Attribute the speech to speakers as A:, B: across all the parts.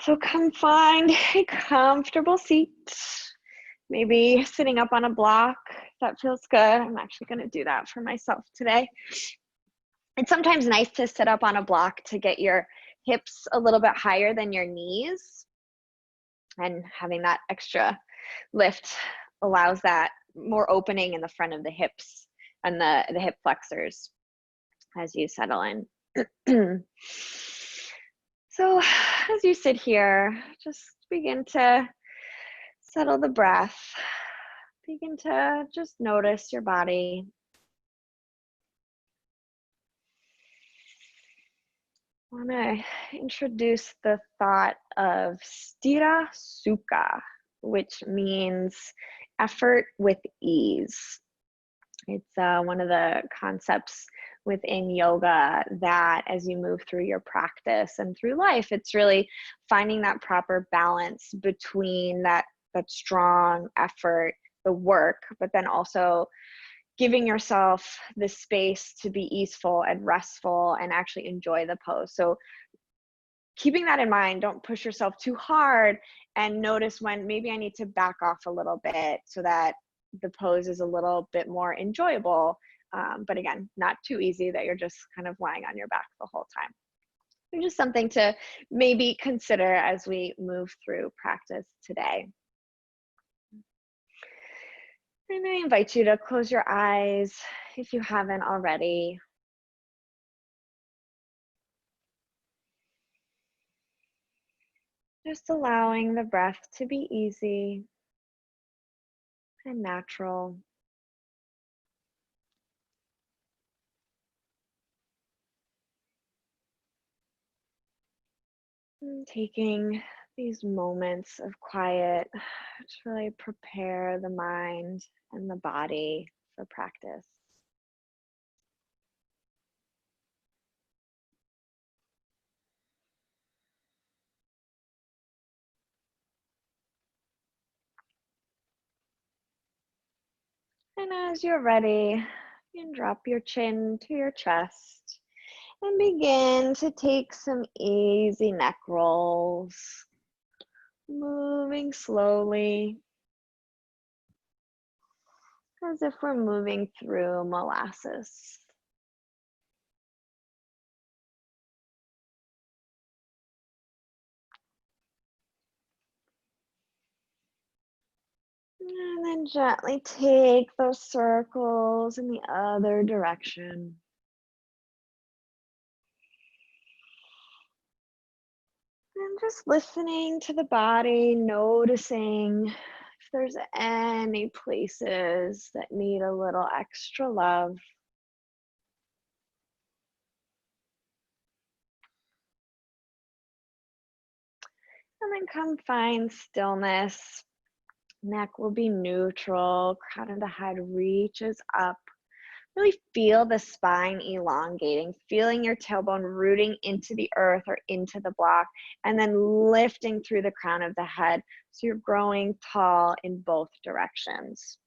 A: So come find a comfortable seat. Maybe sitting up on a block. That feels good. I'm actually going to do that for myself today. It's sometimes nice to sit up on a block to get your hips a little bit higher than your knees. And having that extra lift allows that more opening in the front of the hips and the hip flexors as you settle in. So as you sit here, just begin to settle the breath. Begin to just notice your body. I want to introduce the thought of sthira sukha, which means effort with ease. It's one of the concepts within yoga that as you move through your practice and through life, it's really finding that proper balance between that strong effort, the work, but then also giving yourself the space to be easeful and restful and actually enjoy the pose. So keeping that in mind, don't push yourself too hard, and notice when maybe I need to back off a little bit so that the pose is a little bit more enjoyable. But again, not too easy that you're just kind of lying on your back the whole time. So just something to maybe consider as we move through practice today. And I invite you to close your eyes if you haven't already. Just allowing the breath to be easy and natural. And taking these moments of quiet to really prepare the mind and the body for practice. And as you're ready, you can drop your chin to your chest and begin to take some easy neck rolls, moving slowly as if we're moving through molasses. And then gently take those circles in the other direction. And just listening to the body, noticing if there's any places that need a little extra love. And then come find stillness. Neck will be neutral, crown of the head reaches up. Really feel the spine elongating, feeling your tailbone rooting into the earth or into the block, and then lifting through the crown of the head. So you're growing tall in both directions.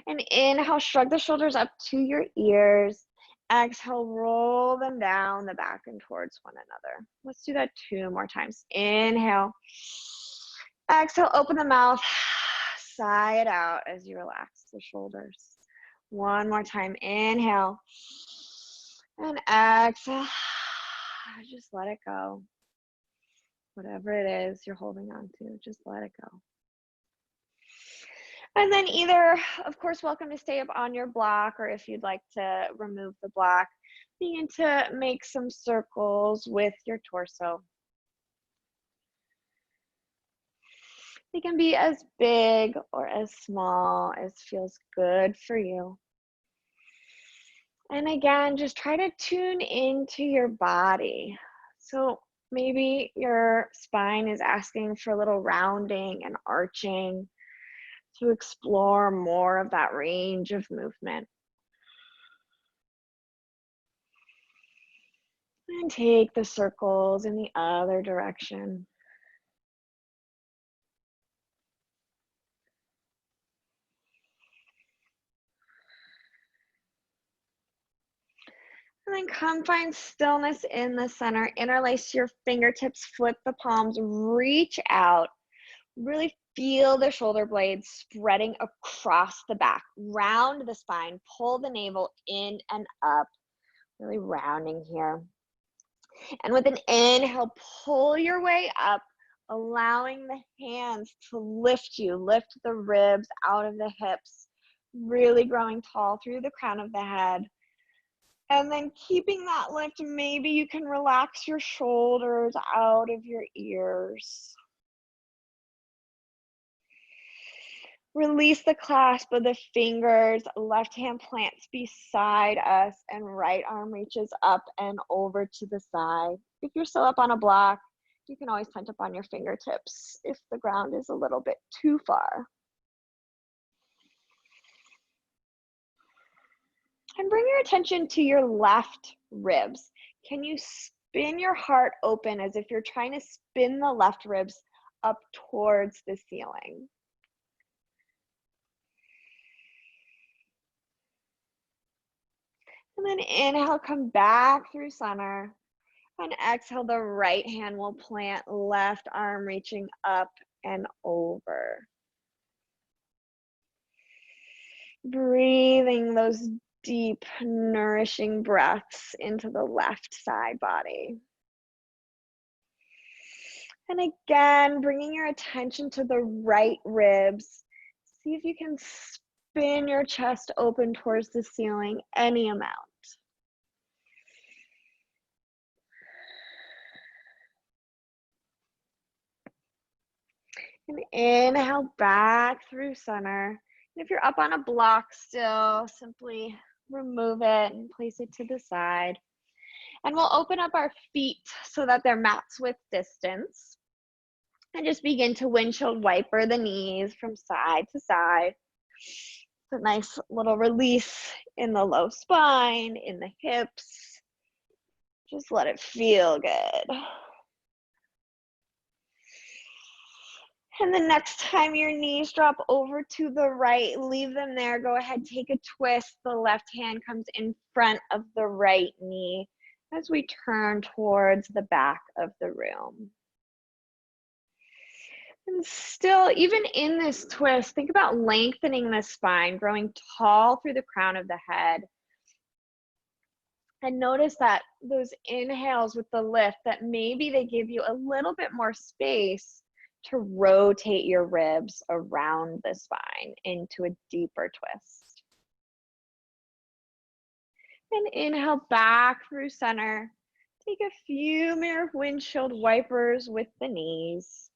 A: And inhale, shrug the shoulders up to your ears. Exhale, roll them down the back and towards one another. Let's do that 2 more times. Inhale. Exhale, open the mouth. Sigh it out as you relax the shoulders. 1 more time. Inhale. And exhale. Just let it go. Whatever it is you're holding on to, just let it go. And then either, of course, welcome to stay up on your block, or if you'd like to remove the block, begin to make some circles with your torso. They can be as big or as small as feels good for you. And again, just try to tune into your body. So maybe your spine is asking for a little rounding and arching to explore more of that range of movement. And take the circles in the other direction. And then come find stillness in the center. Interlace your fingertips, flip the palms, reach out. Really feel the shoulder blades spreading across the back. Round the spine, pull the navel in and up. Really rounding here. And with an inhale, pull your way up, allowing the hands to lift you, lift the ribs out of the hips, really growing tall through the crown of the head. And then keeping that lift, maybe you can relax your shoulders out of your ears. Release the clasp of the fingers, left hand plants beside us, and right arm reaches up and over to the side. If you're still up on a block, you can always touch up on your fingertips if the ground is a little bit too far. And bring your attention to your left ribs. Can you spin your heart open as if you're trying to spin the left ribs up towards the ceiling? And then inhale, come back through center. And exhale, the right hand will plant, left arm reaching up and over. Breathing those deep, nourishing breaths into the left side body. And again, bringing your attention to the right ribs. See if you can spin your chest open towards the ceiling, any amount. And inhale back through center. And if you're up on a block still, simply remove it and place it to the side. And we'll open up our feet so that they're mats width distance. And just begin to windshield wiper the knees from side to side. It's a nice little release in the low spine, in the hips. Just let it feel good. And the next time your knees drop over to the right, leave them there. Go ahead, take a twist. The left hand comes in front of the right knee as we turn towards the back of the room. And still, even in this twist, think about lengthening the spine, growing tall through the crown of the head. And notice that those inhales with the lift, that maybe they give you a little bit more space to rotate your ribs around the spine into a deeper twist. And inhale back through center. Take a few mirror windshield wipers with the knees.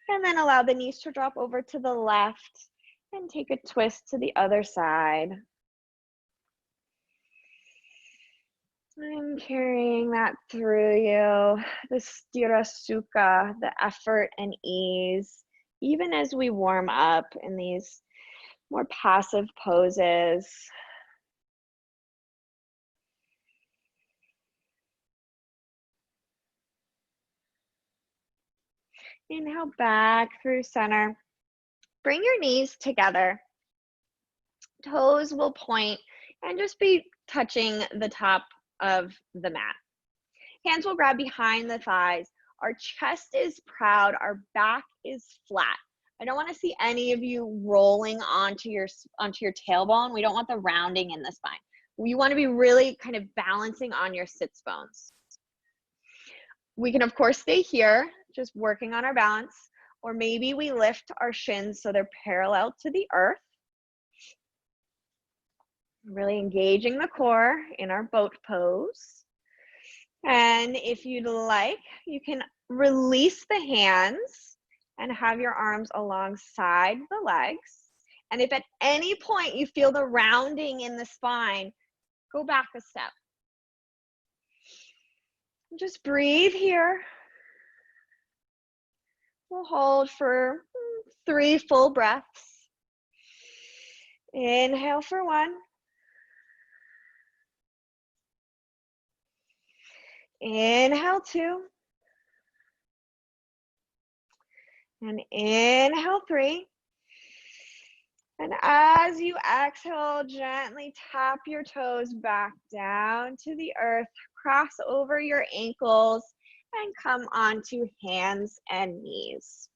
A: And then allow the knees to drop over to the left and take a twist to the other side. I'm carrying that through you, the Sthira Sukha, the effort and ease, even as we warm up in these more passive poses. Inhale back through center. Bring your knees together. Toes will point and just be touching the top of the mat. Hands will grab behind the thighs. Our chest is proud. Our back is flat. I don't want to see any of you rolling onto your tailbone. We don't want the rounding in the spine. We want to be really kind of balancing on your sits bones. We can, of course, stay here, just working on our balance, or maybe we lift our shins so they're parallel to the earth. Really engaging the core in our boat pose. And if you'd like, you can release the hands and have your arms alongside the legs. And if at any point you feel the rounding in the spine, go back a step. Just breathe here. We'll hold for 3 full breaths. Inhale for 1. Inhale 2. And inhale 3. And as you exhale, gently tap your toes back down to the earth, cross over your ankles, and come onto hands and knees.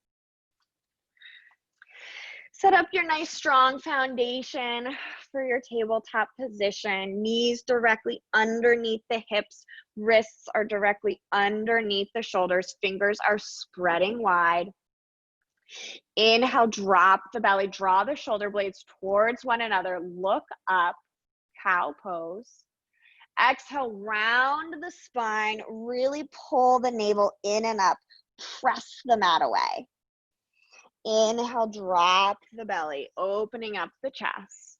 A: Set up your nice strong foundation for your tabletop position. Knees directly underneath the hips, wrists are directly underneath the shoulders, fingers are spreading wide. Inhale, drop the belly, draw the shoulder blades towards one another, look up, cow pose. Exhale, round the spine, really pull the navel in and up, press the mat away. Inhale, drop the belly, opening up the chest.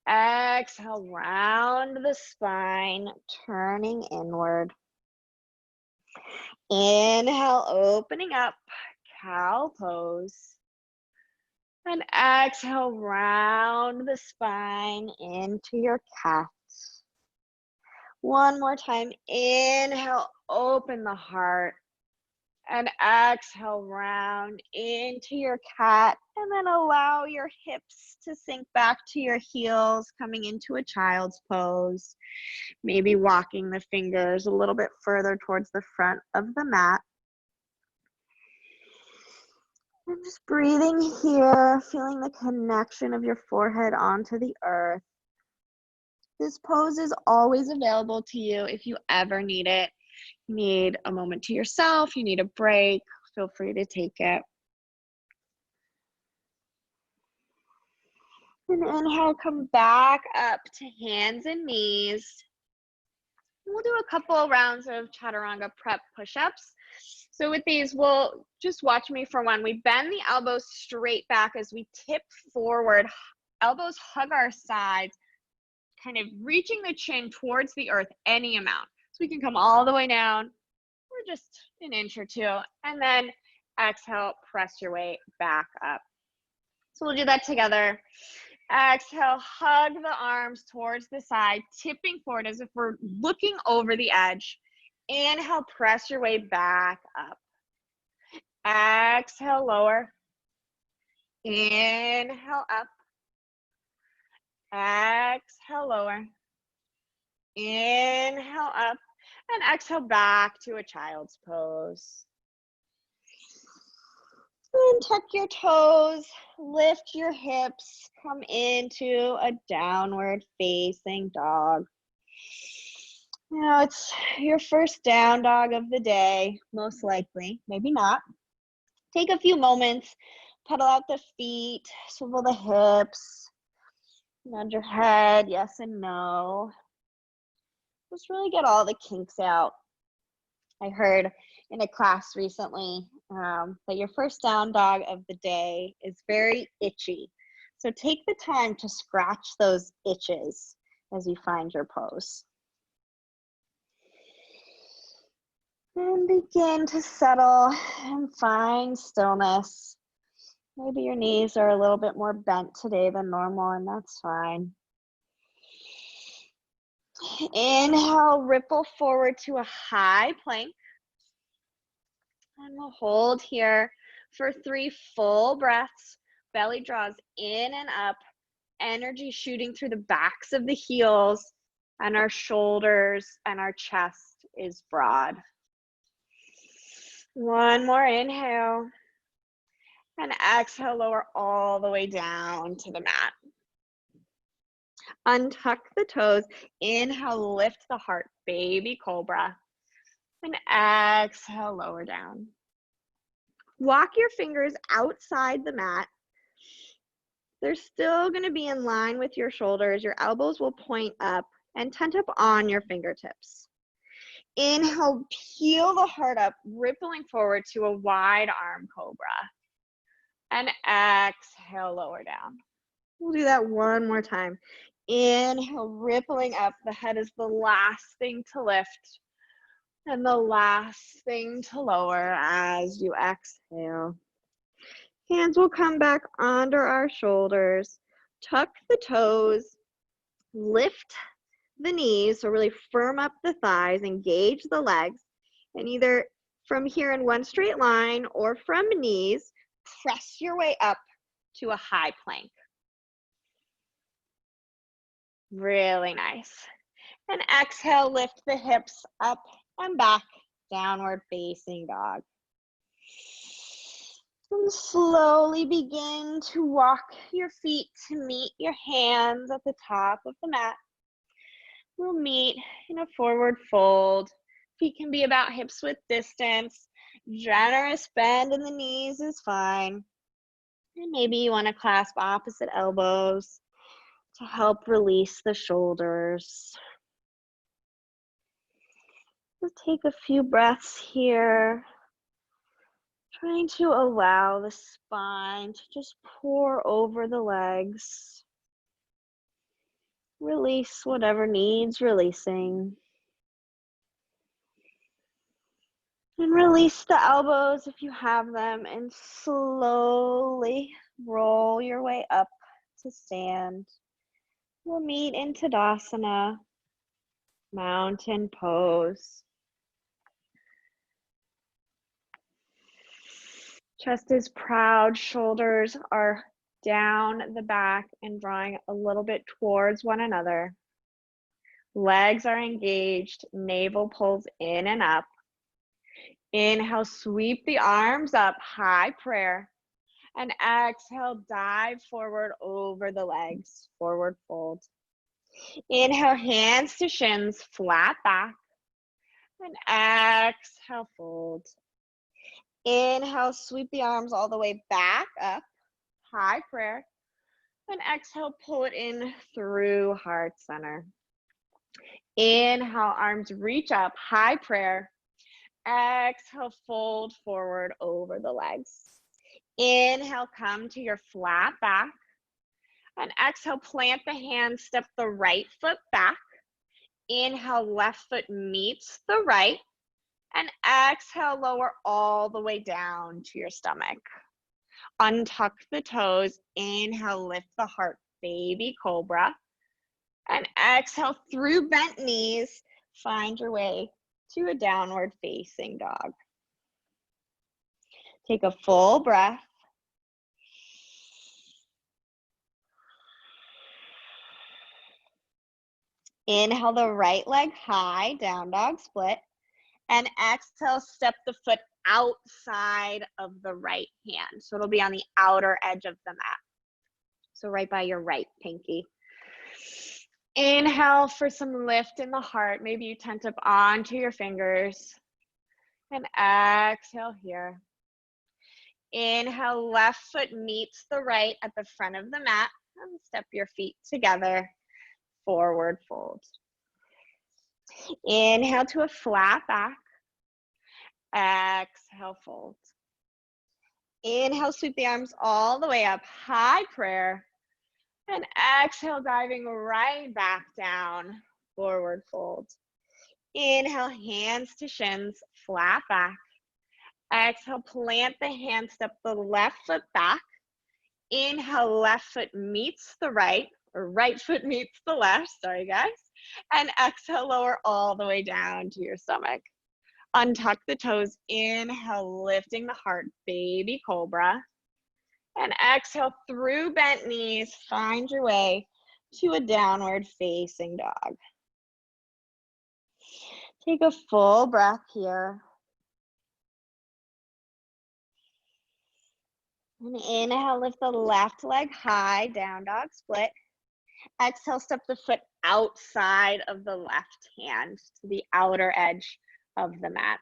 A: Exhale, round the spine, turning inward. Inhale, opening up, cow pose. And exhale, round the spine into your cat. One more time. Inhale, open the heart. And exhale, round into your cat. And then allow your hips to sink back to your heels, coming into a child's pose. Maybe walking the fingers a little bit further towards the front of the mat. And just breathing here, feeling the connection of your forehead onto the earth. This pose is always available to you if you ever need it. You need a moment to yourself, you need a break, feel free to take it. And inhale, come back up to hands and knees. We'll do a couple rounds of chaturanga prep push-ups. So with these, we'll just watch me for one. We bend the elbows straight back as we tip forward. Elbows hug our sides, kind of reaching the chin towards the earth any amount. So we can come all the way down, or just an inch or two, and then exhale, press your way back up. So we'll do that together. Exhale, hug the arms towards the side, tipping forward as if we're looking over the edge. Inhale, press your way back up. Exhale, lower. Inhale, up. Exhale, lower. Inhale, up. And exhale, back to a child's pose. And tuck your toes, lift your hips, come into a downward facing dog. You know, it's your first down dog of the day, most likely, maybe not. Take a few moments, pedal out the feet, swivel the hips, nod your head, yes and no. Just really get all the kinks out. I heard in a class recently that your first down dog of the day is very itchy. So take the time to scratch those itches as you find your pose. And begin to settle and find stillness. Maybe your knees are a little bit more bent today than normal, and that's fine. Inhale, ripple forward to a high plank. And we'll hold here for 3 full breaths. Belly draws in and up, energy shooting through the backs of the heels, and our shoulders and our chest is broad. One more inhale. And exhale, lower all the way down to the mat. Untuck the toes. Inhale, lift the heart, baby cobra. And exhale, lower down. Walk your fingers outside the mat. They're still going to be in line with your shoulders. Your elbows will point up and tent up on your fingertips. Inhale, peel the heart up, rippling forward to a wide arm cobra. And exhale, lower down. We'll do that one more time. Inhale, rippling up. The head is the last thing to lift and the last thing to lower as you exhale. Hands will come back under our shoulders. Tuck the toes. Lift the knees, so really firm up the thighs, engage the legs, and either from here in one straight line or from knees, press your way up to a high plank. Really nice. And exhale, lift the hips up and back, downward facing dog. And slowly begin to walk your feet to meet your hands at the top of the mat. We'll meet in a forward fold. Feet can be about hips width distance. Generous bend in the knees is fine. And maybe you want to clasp opposite elbows to help release the shoulders. We'll take a few breaths here, trying to allow the spine to just pour over the legs. Release whatever needs releasing. And release the elbows if you have them, and slowly roll your way up to stand. We'll meet in Tadasana, mountain pose. Chest is proud, shoulders are down the back and drawing a little bit towards one another. Legs are engaged, navel pulls in and up. Inhale, sweep the arms up, high prayer. And exhale, dive forward over the legs, forward fold. Inhale, hands to shins, flat back. And exhale, fold. Inhale, sweep the arms all the way back up, high prayer. And exhale, pull it in through heart center. Inhale, arms reach up, high prayer. Exhale, fold forward over the legs. Inhale, come to your flat back. And exhale, plant the hands, step the right foot back. Inhale, left foot meets the right. And exhale, lower all the way down to your stomach. Untuck the toes. Inhale, lift the heart, baby cobra. And exhale, through bent knees, find your way to a downward facing dog. Take a full breath. Inhale the right leg high, down dog split. And exhale, step the foot outside of the right hand. So it'll be on the outer edge of the mat. So right by your right pinky. Inhale for some lift in the heart. Maybe you tent up onto your fingers. And exhale here. Inhale, left foot meets the right at the front of the mat. And step your feet together, forward fold. Inhale to a flat back. Exhale, fold. Inhale, sweep the arms all the way up, high prayer. And exhale, diving right back down, forward fold. Inhale, hands to shins, flat back. Exhale, plant the hand, step the left foot back. Inhale, left foot meets the right, or right foot meets the left, sorry guys. And exhale, lower all the way down to your stomach. Untuck the toes, inhale, lifting the heart, baby cobra. And exhale, through bent knees, find your way to a downward facing dog. Take a full breath here. And inhale, lift the left leg high, down dog split. Exhale, step the foot outside of the left hand to the outer edge of the mat.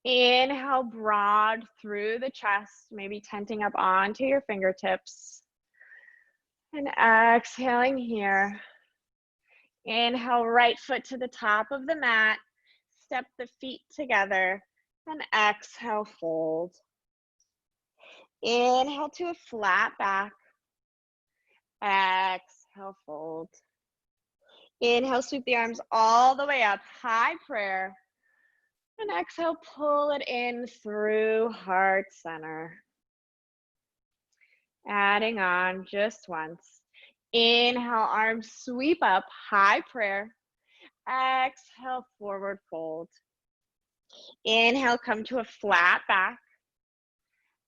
A: Inhale, broad through the chest, maybe tenting up onto your fingertips. And exhaling here. Inhale, right foot to the top of the mat. Step the feet together. And exhale, fold. Inhale to a flat back. Exhale, fold. Inhale, sweep the arms all the way up, high prayer. And exhale, pull it in through heart center. Adding on just once. Inhale, arms sweep up, high prayer. Exhale, forward fold. Inhale, come to a flat back.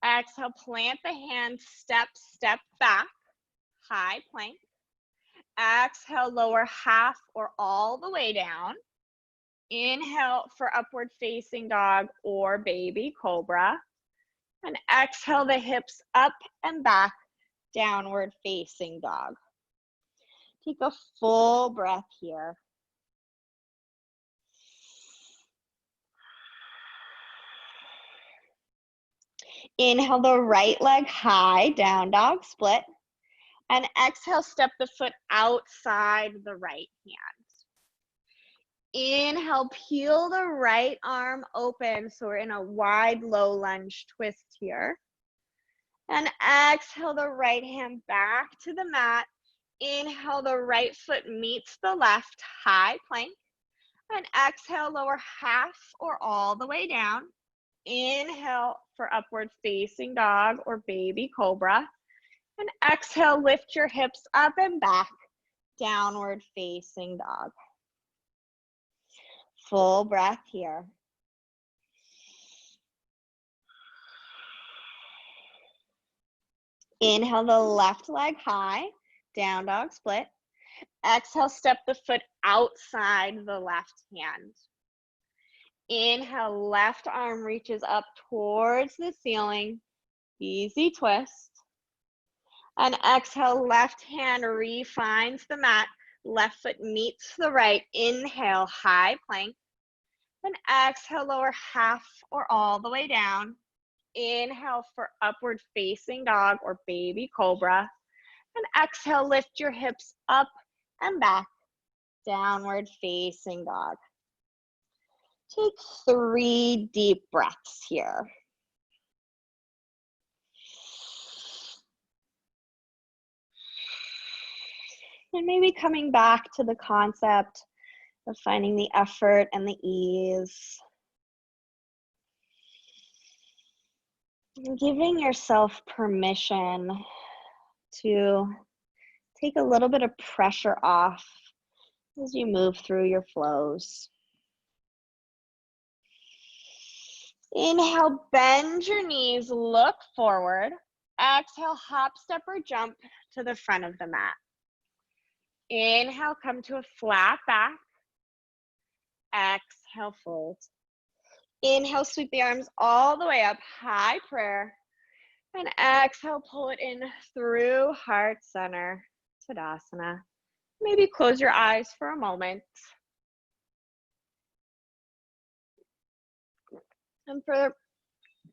A: Exhale, plant the hands, step back, high plank. Exhale, lower half or all the way down. Inhale for upward facing dog or baby cobra. And exhale the hips up and back, downward facing dog. Take a full breath here. Inhale the right leg high, down dog split. And exhale, step the foot outside the right hand. Inhale, peel the right arm open. So we're in a wide low lunge twist here. And exhale the right hand back to the mat. Inhale, the right foot meets the left, high plank. And exhale, lower half or all the way down. Inhale for upward facing dog or baby cobra. And exhale, lift your hips up and back, downward facing dog. Full breath here. Inhale the left leg high, down dog split. Exhale, step the foot outside the left hand. Inhale, left arm reaches up towards the ceiling. Easy twist. And exhale, left hand refines the mat. Left foot meets the right. Inhale, high plank. And exhale, lower half or all the way down. Inhale for upward facing dog or baby cobra. And exhale, lift your hips up and back, downward facing dog. Take 3 deep breaths here. And maybe coming back to the concept of finding the effort and the ease. And giving yourself permission to take a little bit of pressure off as you move through your flows. Inhale, bend your knees, look forward. Exhale, hop, step, or jump to the front of the mat. Inhale, come to a flat back. Exhale, fold. Inhale, sweep the arms all the way up, high prayer. And exhale, pull it in through heart center, Tadasana. Maybe close your eyes for a moment. And for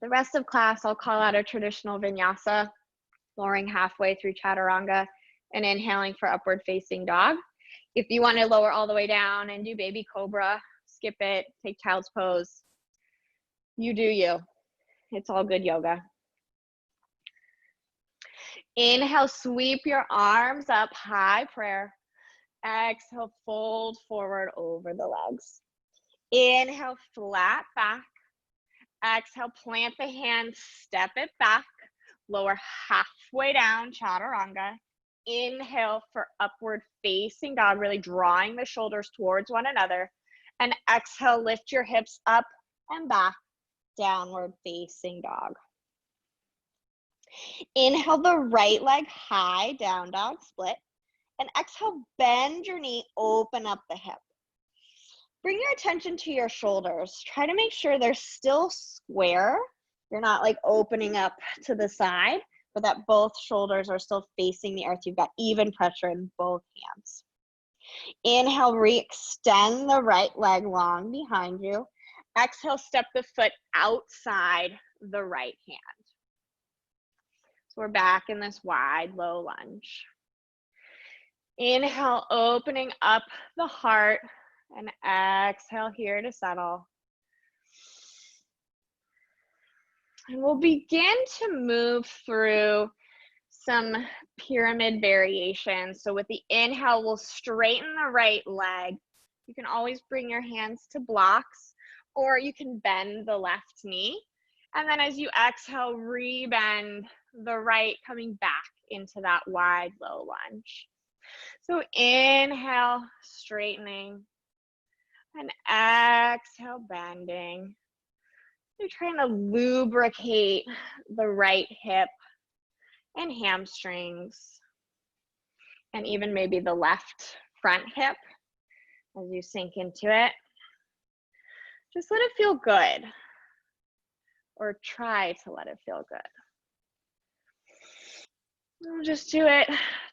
A: the rest of class, I'll call out a traditional vinyasa, lowering halfway through chaturanga and inhaling for upward facing dog. If you want to lower all the way down and do baby cobra, skip it, take child's pose. You do you. It's all good yoga. Inhale, sweep your arms up, high prayer. Exhale, fold forward over the legs. Inhale, flat back. Exhale, plant the hands, step it back. Lower halfway down, chaturanga. Inhale for upward facing dog, really drawing the shoulders towards one another. And exhale, lift your hips up and back, downward facing dog. Inhale the right leg high, down dog split. And exhale, bend your knee, open up the hip. Bring your attention to your shoulders. Try to make sure they're still square. You're not like opening up to the side, but that both shoulders are still facing the earth. You've got even pressure in both hands. Inhale, re-extend the right leg long behind you. Exhale, step the foot outside the right hand. So we're back in this wide, low lunge. Inhale, opening up the heart, and exhale here to settle. And we'll begin to move through some pyramid variations. So with the inhale, we'll straighten the right leg. You can always bring your hands to blocks, or you can bend the left knee. And then as you exhale, re-bend the right, coming back into that wide, low lunge. So inhale, straightening, and exhale, bending. You're trying to lubricate the right hip and hamstrings, and even maybe the left front hip as you sink into it. Just let it feel good, or try to let it feel good. We'll just do it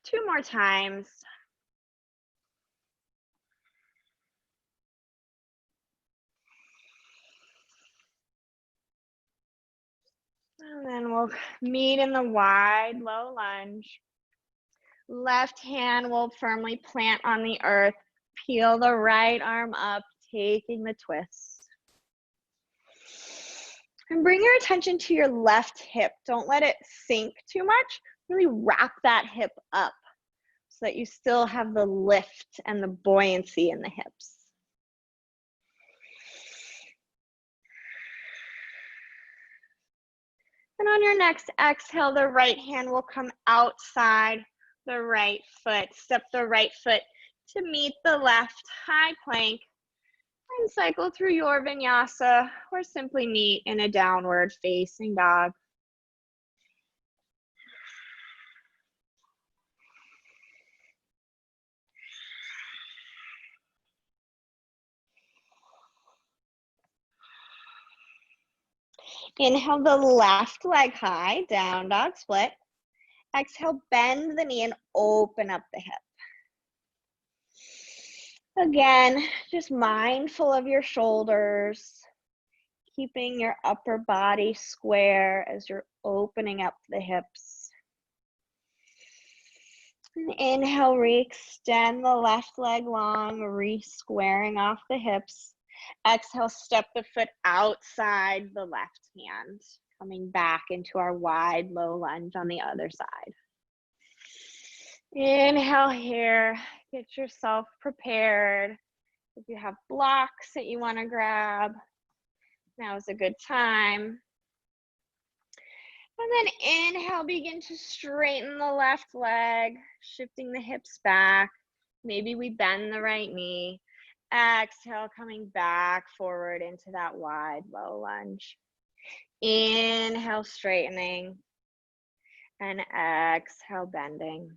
A: 2 more times. And then we'll meet in the wide low lunge. Left hand will firmly plant on the earth. Peel the right arm up, taking the twist. And bring your attention to your left hip. Don't let it sink too much. Really wrap that hip up so that you still have the lift and the buoyancy in the hips. And on your next exhale, the right hand will come outside the right foot. Step the right foot to meet the left, high plank, and cycle through your vinyasa, or simply meet in a downward facing dog. Inhale the left leg high, down dog split. Exhale, bend the knee and open up the hip. Again, just mindful of your shoulders, keeping your upper body square as you're opening up the hips. And inhale, re-extend the left leg long, re-squaring off the hips. Exhale, step the foot outside the left hand, coming back into our wide low lunge on the other side. Inhale here, get yourself prepared. If you have blocks that you want to grab, now is a good time. And then inhale, begin to straighten the left leg, shifting the hips back. Maybe we bend the right knee. Exhale, coming back forward into that wide low lunge. Inhale, straightening. And exhale, bending.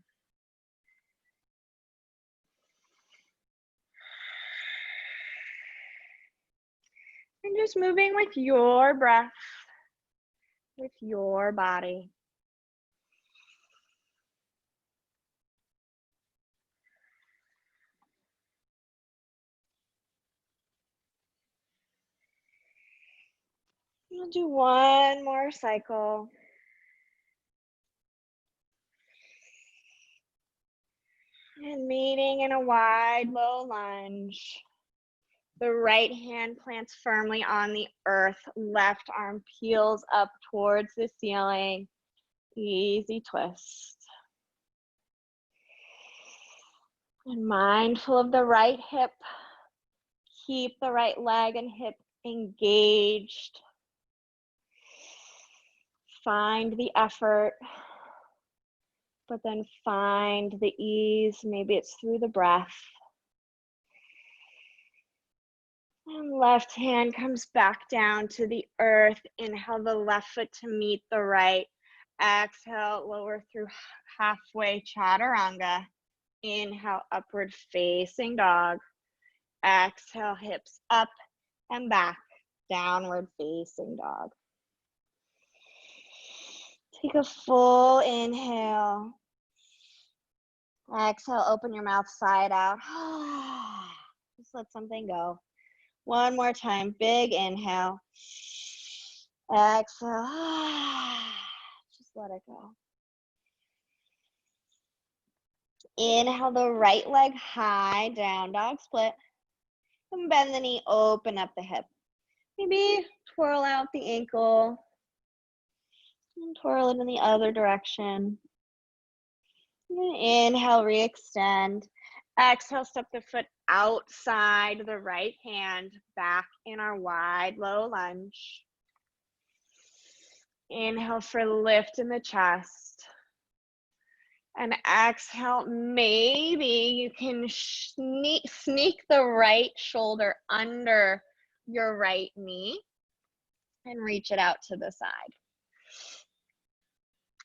A: And just moving with your breath, with your body. We'll do one more cycle. And meeting in a wide low lunge. The right hand plants firmly on the earth. Left arm peels up towards the ceiling. Easy twist. And mindful of the right hip. Keep the right leg and hip engaged. Find the effort, but then find the ease. Maybe it's through the breath. And left hand comes back down to the earth. Inhale the left foot to meet the right. Exhale, lower through halfway chaturanga. Inhale, upward facing dog. Exhale, hips up and back, downward facing dog. Take a full inhale. Exhale, open your mouth side out. Just let something go. One more time, big inhale. Exhale. Just let it go. Inhale the right leg high, down dog split. And bend the knee, open up the hip. Maybe twirl out the ankle. And twirl it in the other direction. And inhale, re-extend. Exhale, step the foot outside the right hand, back in our wide low lunge. Inhale for lift in the chest. And exhale, maybe you can sneak the right shoulder under your right knee. and reach it out to the side.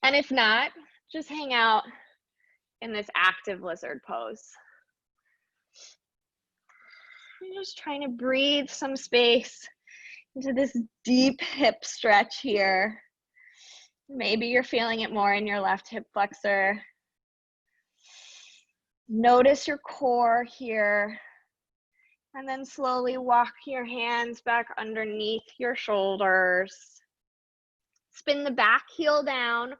A: And if not, just hang out in this active lizard pose. You're just trying to breathe some space into this deep hip stretch here. Maybe you're feeling it more in your left hip flexor. Notice your core here. And then slowly walk your hands back underneath your shoulders. Spin the back heel down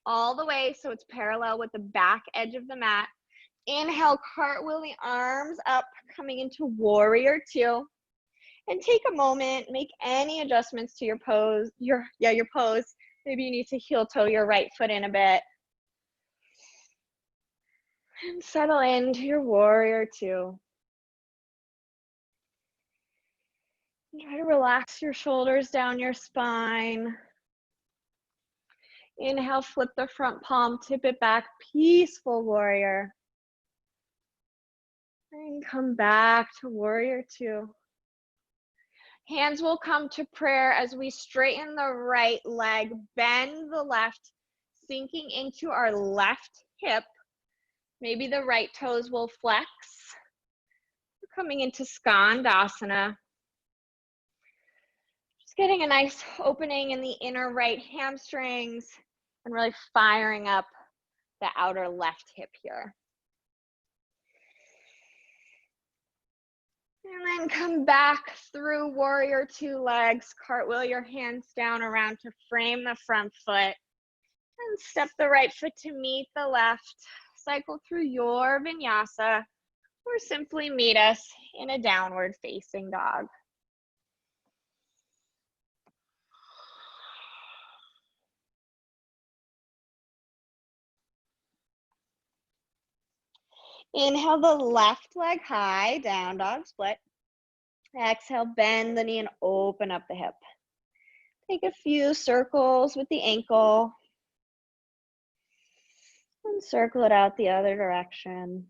A: all the way so it's parallel with the back edge of the mat. Inhale, cartwheel the arms up, coming into warrior two. And take a moment, make any adjustments to your pose. Your pose. Maybe you need to heel toe your right foot in a bit. And settle into your warrior two. And try to relax your shoulders down your spine. Inhale, flip the front palm, tip it back, peaceful warrior. And come back to warrior two. Hands will come to prayer as we straighten the right leg, bend the left, sinking into our left hip. Maybe the right toes will flex. We're coming into Skandasana. Just getting a nice opening in the inner right hamstrings and really firing up the outer left hip here. And then come back through warrior two legs, cartwheel your hands down around to frame the front foot, and step the right foot to meet the left. Cycle through your vinyasa, or simply meet us in a downward facing dog. Inhale the left leg high, down dog split. Exhale, bend the knee and open up the hip. Take a few circles with the ankle. And circle it out the other direction.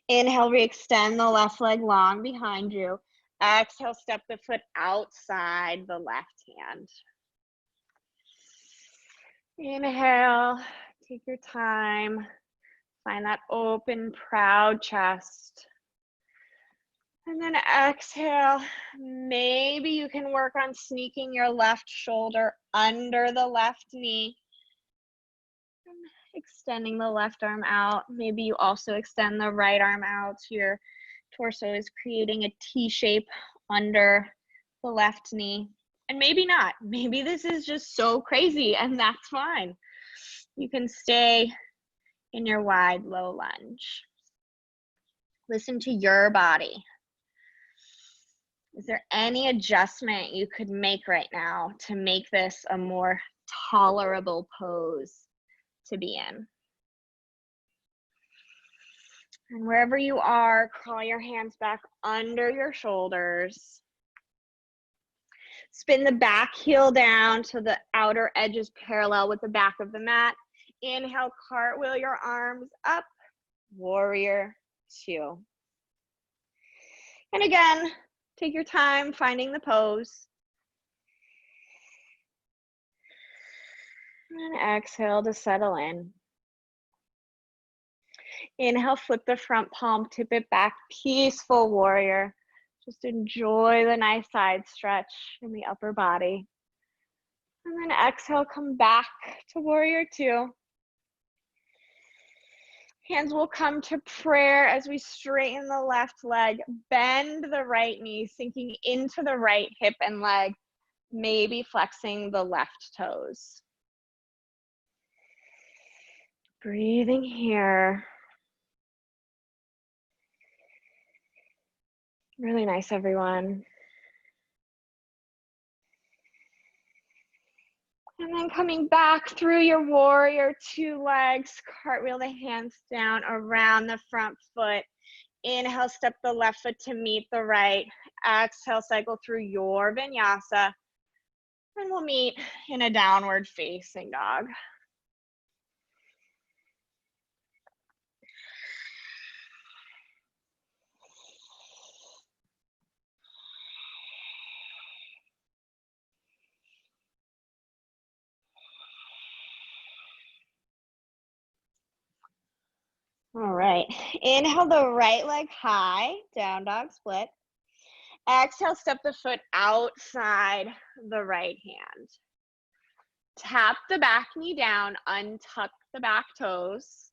A: Inhale, re-extend the left leg long behind you. Exhale, step the foot outside the left hand. Inhale, take your time. Find that open, proud chest. And then exhale, maybe you can work on sneaking your left shoulder under the left knee. Extending the left arm out. Maybe you also extend the right arm out so your torso is creating a T shape under the left knee. And maybe not. Maybe this is just so crazy and that's fine. You can stay in your wide low lunge. Listen to your body. Is there any adjustment you could make right now to make this a more tolerable pose to be in? And wherever you are, crawl your hands back under your shoulders. Spin the back heel down so the outer edge is parallel with the back of the mat. Inhale, cartwheel your arms up, warrior two. And again, take your time finding the pose. And exhale to settle in. Inhale, flip the front palm, tip it back, peaceful warrior. Just enjoy the nice side stretch in the upper body. And then exhale, come back to warrior two. Hands will come to prayer as we straighten the left leg, bend the right knee, sinking into the right hip and leg, maybe flexing the left toes. Breathing here. Really nice, everyone. And then coming back through your warrior two legs, cartwheel the hands down around the front foot. Inhale, step the left foot to meet the right. Exhale, cycle through your vinyasa. And we'll meet in a downward facing dog. All right, inhale the right leg high, down dog split. Exhale, step the foot outside the right hand. Tap the back knee down, untuck the back toes.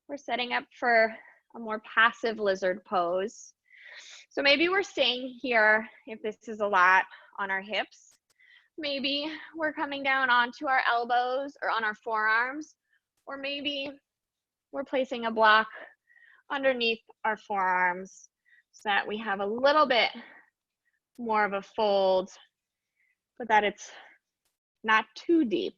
A: We're setting up for a more passive lizard pose. So maybe we're staying here if this is a lot on our hips. Maybe we're coming down onto our elbows or on our forearms, or maybe we're placing a block underneath our forearms so that we have a little bit more of a fold, but that it's not too deep.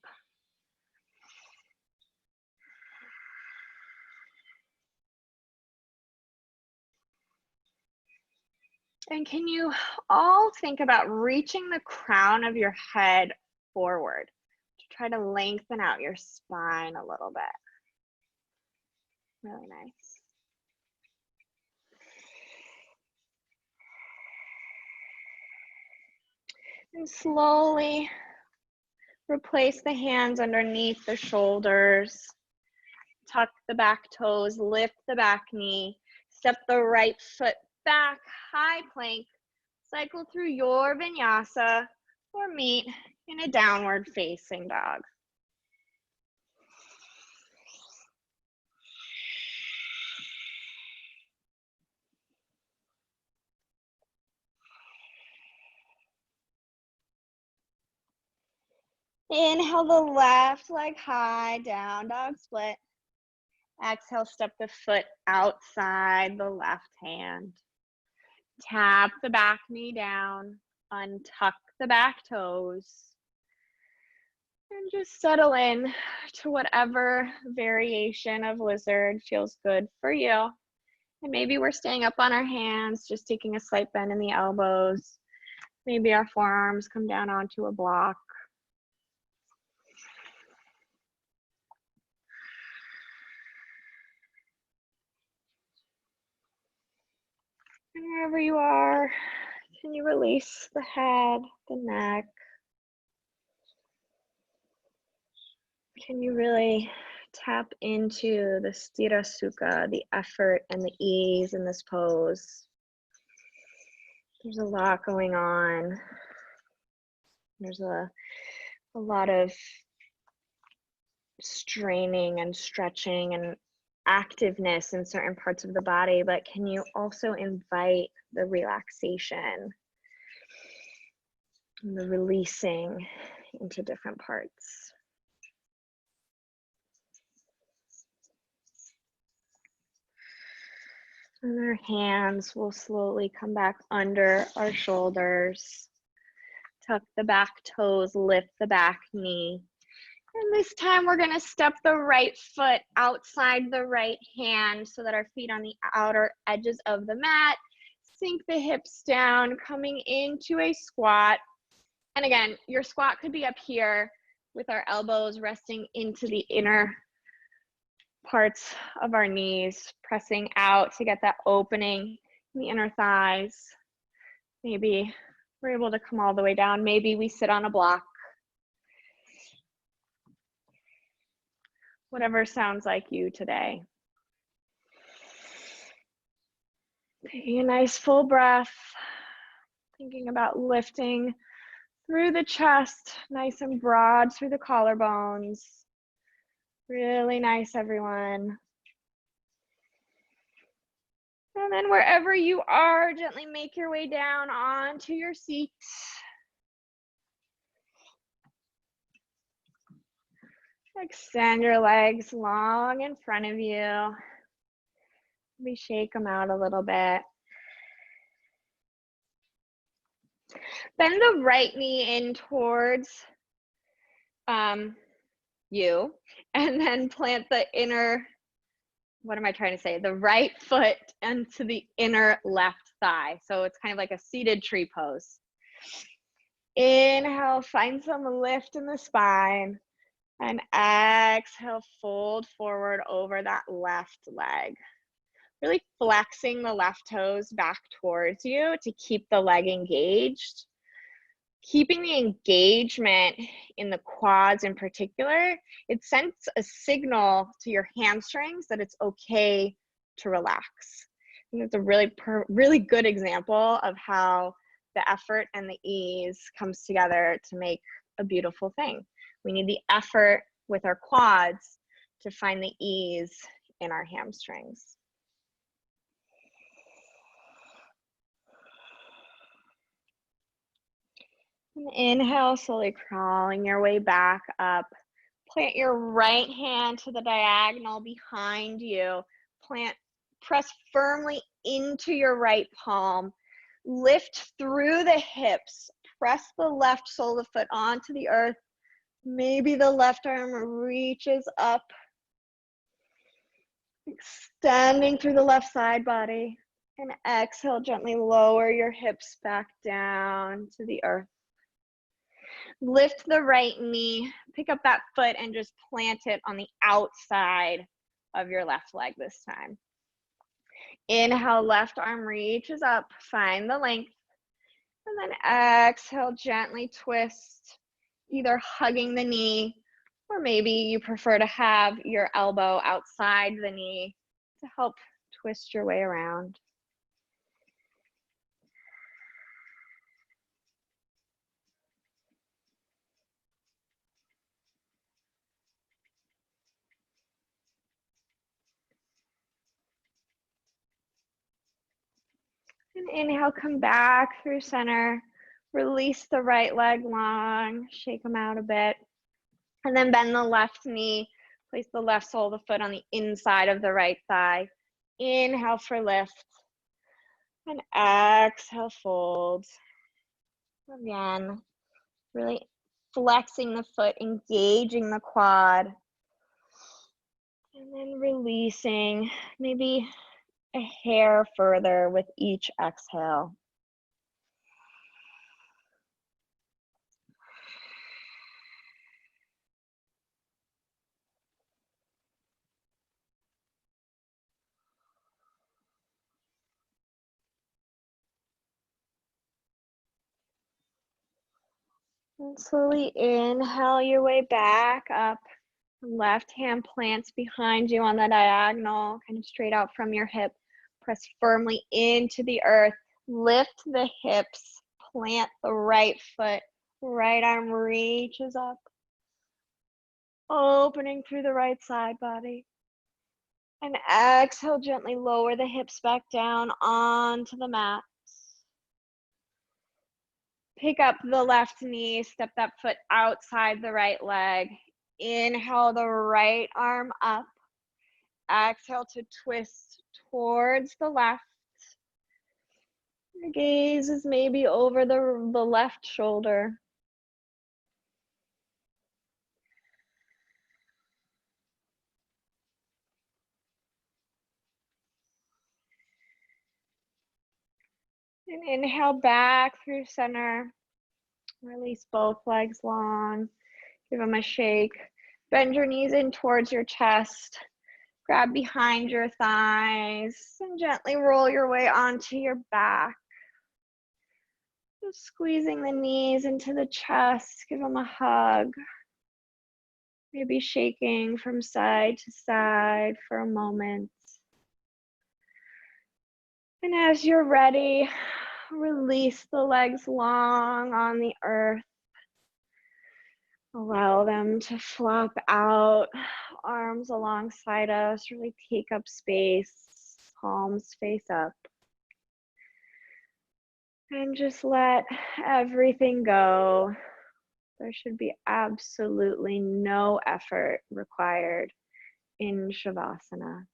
A: And can you all think about reaching the crown of your head forward to try to lengthen out your spine a little bit? Really nice. And slowly replace the hands underneath the shoulders. Tuck the back toes, lift the back knee, step the right foot back, high plank, cycle through your vinyasa or meet in a downward facing dog. Inhale the left leg high, down dog split. Exhale, step the foot outside the left hand. Tap the back knee down, untuck the back toes, and just settle in to whatever variation of lizard feels good for you. And maybe we're staying up on our hands, just taking a slight bend in the elbows. Maybe our forearms come down onto a block. And wherever you are, can you release the head, the neck? Can you really tap into the Sthira Sukha, the effort and the ease in this pose? There's a lot going on. There's a lot of straining and stretching and activeness in certain parts of the body, but can you also invite the relaxation and the releasing into different parts? And our hands will slowly come back under our shoulders. Tuck the back toes, lift the back knee. And this time we're gonna step the right foot outside the right hand so that our feet on the outer edges of the mat. Sink the hips down, coming into a squat. And again, your squat could be up here with our elbows resting into the inner parts of our knees, pressing out to get that opening in the inner thighs. Maybe we're able to come all the way down. Maybe we sit on a block. Whatever sounds like you today. Taking a nice full breath, thinking about lifting through the chest, nice and broad through the collarbones. Really nice, everyone. And then wherever you are, gently make your way down onto your seat. Extend your legs long in front of you. Maybe shake them out a little bit. Bend the right knee in towards you, and then plant the inner, what am I trying to say? The right foot into the inner left thigh. So it's kind of like a seated tree pose. Inhale, find some lift in the spine. And exhale, fold forward over that left leg. Really flexing the left toes back towards you to keep the leg engaged. Keeping the engagement in the quads in particular, it sends a signal to your hamstrings that it's okay to relax. And it's a really good example of how the effort and the ease comes together to make a beautiful thing. We need the effort with our quads to find the ease in our hamstrings. And inhale, slowly crawling your way back up. Plant your right hand to the diagonal behind you. Press firmly into your right palm. Lift through the hips. Press the left sole of the foot onto the earth. Maybe the left arm reaches up. Extending through the left side body. And exhale, gently lower your hips back down to the earth. Lift the right knee, pick up that foot and just plant it on the outside of your left leg this time. Inhale, left arm reaches up, find the length. And then exhale, gently twist, either hugging the knee, or maybe you prefer to have your elbow outside the knee to help twist your way around. And inhale, come back through center. Release the right leg long, shake them out a bit. And then bend the left knee. Place the left sole of the foot on the inside of the right thigh. Inhale for lift. And exhale, fold. Again, really flexing the foot, engaging the quad. And then releasing, maybe a hair further with each exhale. And slowly inhale your way back up. Left hand plants behind you on the diagonal, kind of straight out from your hip. Press firmly into the earth. Lift the hips. Plant the right foot. Right arm reaches up. Opening through the right side body. And exhale, gently lower the hips back down onto the mat. Pick up the left knee, step that foot outside the right leg. Inhale the right arm up. Exhale to twist towards the left. Your gaze is maybe over the left shoulder. And inhale back through center. Release both legs long. Give them a shake. Bend your knees in towards your chest. Grab behind your thighs and gently roll your way onto your back. Just squeezing the knees into the chest. Give them a hug. Maybe shaking from side to side for a moment. And as you're ready, release the legs long on the earth. Allow them to flop out, arms alongside us, really take up space, palms face up. And just let everything go. There should be absolutely no effort required in Shavasana.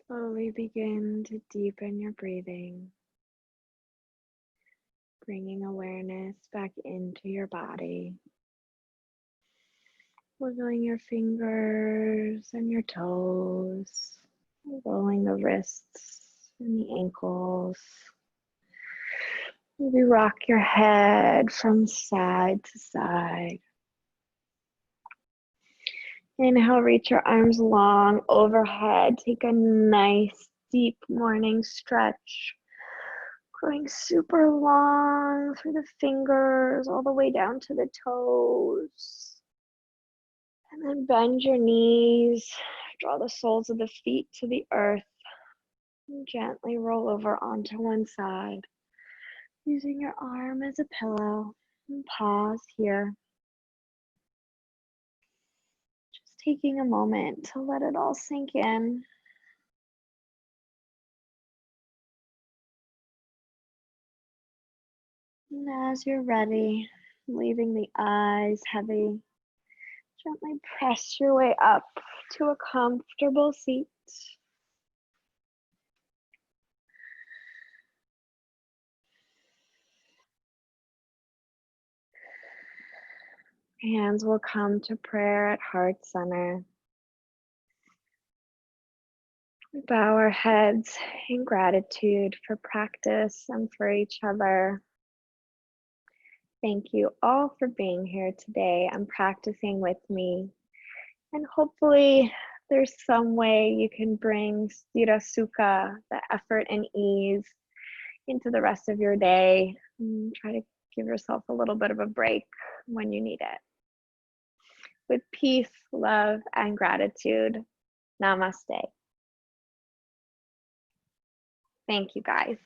A: Slowly begin to deepen your breathing, bringing awareness back into your body. Wiggling your fingers and your toes, rolling the wrists and the ankles. Maybe rock your head from side to side. Inhale, reach your arms long overhead. Take a nice deep morning stretch. Going super long through the fingers all the way down to the toes. And then bend your knees. Draw the soles of the feet to the earth. And gently roll over onto one side. Using your arm as a pillow. And pause here. Just taking a moment to let it all sink in. And as you're ready, leaving the eyes heavy, gently press your way up to a comfortable seat. Hands will come to prayer at heart center. We bow our heads in gratitude for practice and for each other. Thank you all for being here today and practicing with me. And hopefully there's some way you can bring Sthira Sukha, the effort and ease, into the rest of your day. And try to give yourself a little bit of a break when you need it. With peace, love, and gratitude. Namaste. Thank you, guys.